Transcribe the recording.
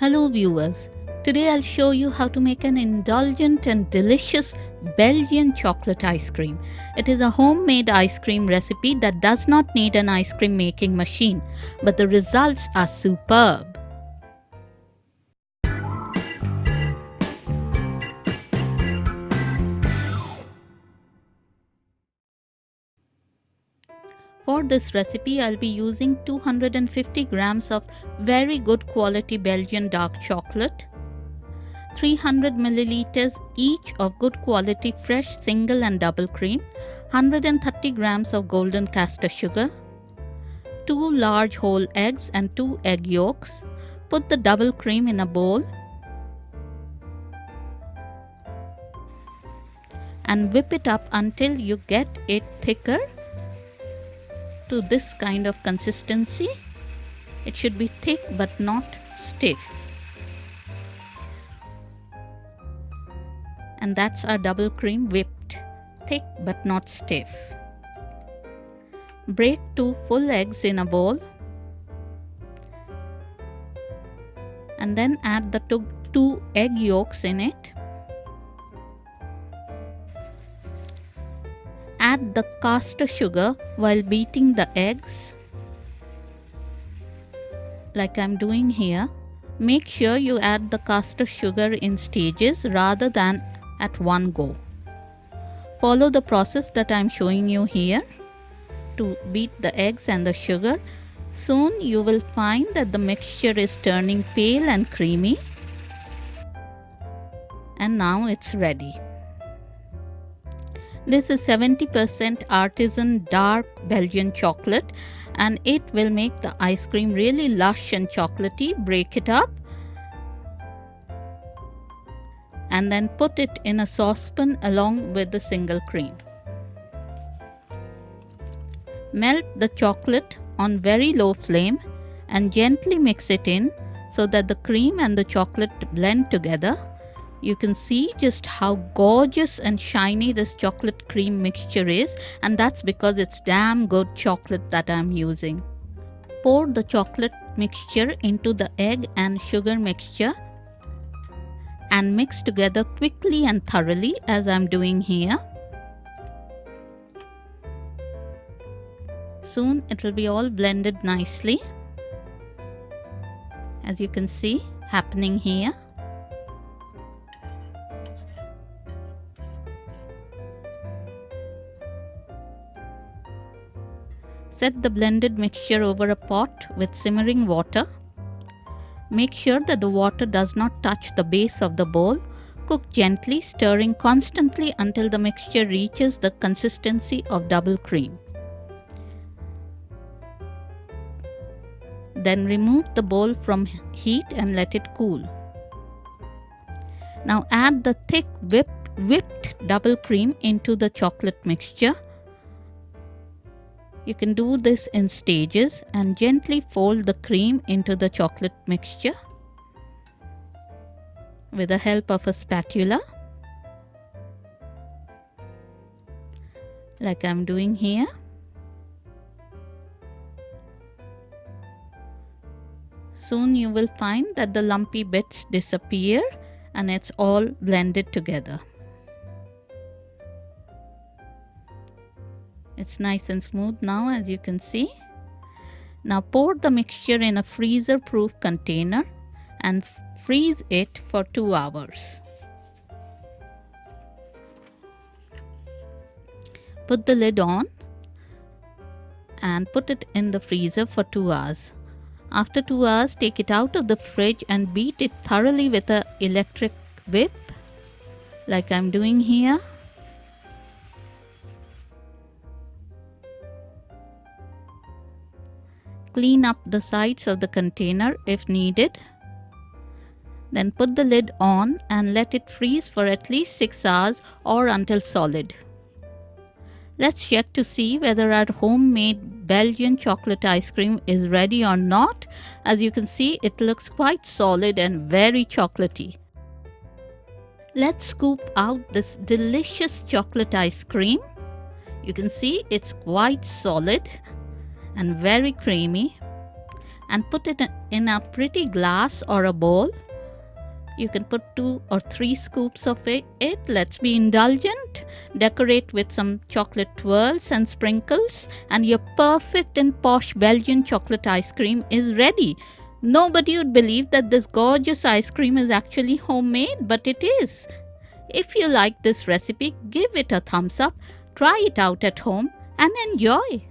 Hello viewers, today I'll show you how to make an indulgent and delicious Belgian chocolate ice cream. It is a homemade ice cream recipe that does not need an ice cream making machine, but the results are superb. For this recipe, I'll be using 250 grams of very good quality Belgian dark chocolate, 300 milliliters each of good quality fresh single and double cream, 130 grams of golden castor sugar, 2 large whole eggs and 2 egg yolks. Put the double cream in a bowl and whip it up until you get it thicker to this kind of consistency. It should be thick but not stiff. And that's our double cream whipped, thick but not stiff. Break 2 full eggs in a bowl and then add the 2 egg yolks in it. Add the castor sugar while beating the eggs, like I'm doing here. Make sure you add the castor sugar in stages rather than at one go. Follow the process that I'm showing you here to beat the eggs and the sugar. Soon you will find that the mixture is turning pale and creamy. And now it's ready. This is 70% artisan dark Belgian chocolate and it will make the ice cream really lush and chocolatey. Break it up and then put it in a saucepan along with the single cream. Melt the chocolate on very low flame and gently mix it in so that the cream and the chocolate blend together. You can see just how gorgeous and shiny this chocolate cream mixture is, and that's because it's damn good chocolate that I'm using. Pour the chocolate mixture into the egg and sugar mixture and mix together quickly and thoroughly as I'm doing here. Soon it will be all blended nicely, as you can see happening here. Set the blended mixture over a pot with simmering water. Make sure that the water does not touch the base of the bowl. Cook gently, stirring constantly until the mixture reaches the consistency of double cream. Then remove the bowl from heat and let it cool. Now add the thick whipped double cream into the chocolate mixture. You can do this in stages and gently fold the cream into the chocolate mixture with the help of a spatula, like I'm doing here. Soon you will find that the lumpy bits disappear and it's all blended together. It's nice and smooth now, as you can see. Now pour the mixture in a freezer-proof container and freeze it for 2 hours. Put the lid on and put it in the freezer for 2 hours. After 2 hours, take it out of the fridge and beat it thoroughly with an electric whip, like I'm doing here. Clean up the sides of the container if needed. Then put the lid on and let it freeze for at least 6 hours or until solid. Let's check to see whether our homemade Belgian chocolate ice cream is ready or not. As you can see, it looks quite solid and very chocolatey. Let's scoop out this delicious chocolate ice cream. You can see it's quite solid and very creamy, and put it in a pretty glass or a bowl. You can put 2 or 3 scoops of it. Let's be indulgent. Decorate with some chocolate twirls and sprinkles, and your perfect and posh Belgian chocolate ice cream is ready. Nobody would believe that this gorgeous ice cream is actually homemade, but it is. If you like this recipe, give it a thumbs up, try it out at home, and enjoy.